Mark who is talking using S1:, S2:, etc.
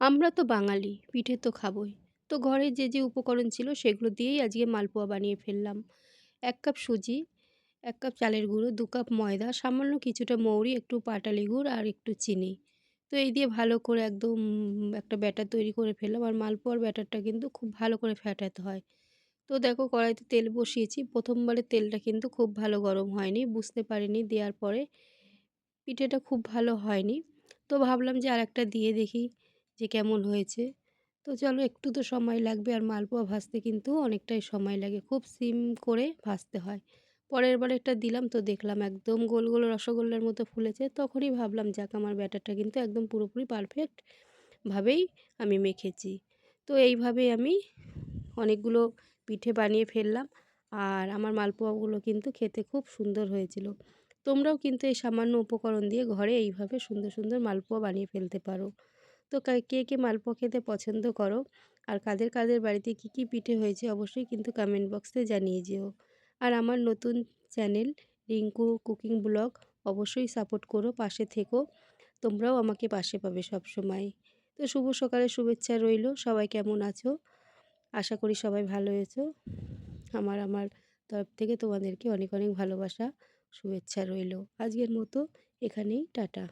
S1: আমরা তো বাঙালি, পিঠে তো খাবোই। তো ঘরে যে উপকরণ ছিল সেগুলো দিয়েই আজকে মালপোয়া বানিয়ে ফেললাম। ১ কাপ সুজি, ১ কাপ চালের গুঁড়ো, ২ কাপ ময়দা, সামান্য কিছুটা মৌরি, একটু পাটালি গুড় আর একটু চিনি। তো এই দিয়ে ভালো করে একদম একটা ব্যাটার তৈরি করে ফেললাম। আর মালপোয়ার ব্যাটারটা কিন্তু খুব ভালো করে ফ্যাটাতে হয়। তো দেখো কড়াইতে তেল বসিয়েছি। ১ম বারে তেলটা কিন্তু খুব ভালো গরম হয়নি। বুঝতে পারিনি দেওয়ার পরে পিঠেটা খুব ভালো হয়নি। তো ভাবলাম যে আরেকটা দিয়ে দেখি যে কেমন হয়েছে। তো চলো একটু তো সময় লাগবে, আর মালপোয়া ভাজতে কিন্তু অনেকটাই সময় লাগে। খুব সিম করে ভাজতে হয়। পরের বারেরটা দিলাম তো দেখলাম একদম গোল, গোল রসগোল্লার মতো ফুলেছে। তখনই ভাবলাম যাক আমার ব্যাটারটা কিন্তু একদম পুরোপুরি পারফেক্ট ভাবেই আমি মেখেছি। তো এইভাবেই আমি অনেকগুলো পিঠে বানিয়ে ফেললাম। আর আমার মালপোয়াগুলো কিন্তু খেতে খুব সুন্দর হয়েছিল। তোমরাও কিন্তু এই সামান্য উপকরণ দিয়ে ঘরে এইভাবে সুন্দর, সুন্দর মালপোয়া বানিয়ে ফেলতে পারো। তো কে, কে মালপোয়া খেতে পছন্দ করো? আর কাদের, কাদের বাড়িতে কী, কী পিঠে হয়েছে অবশ্যই কিন্তু কমেন্ট বক্সে জানিয়ে যেও। আর আমার নতুন চ্যানেল রিঙ্কু কুকিং ব্লগ অবশ্যই সাপোর্ট করো, পাশে থেকো। তোমরাও আমাকে পাশে পাবে সবসময়। তো শুভ সকালের শুভেচ্ছা রইলো। সবাই কেমন আছো? আশা করি সবাই ভালো আছো। আমার তরফ থেকে তোমাদেরকে অনেক, অনেক ভালোবাসা, শুভেচ্ছা রইলো। আজকের মতো এখানেই টাটা।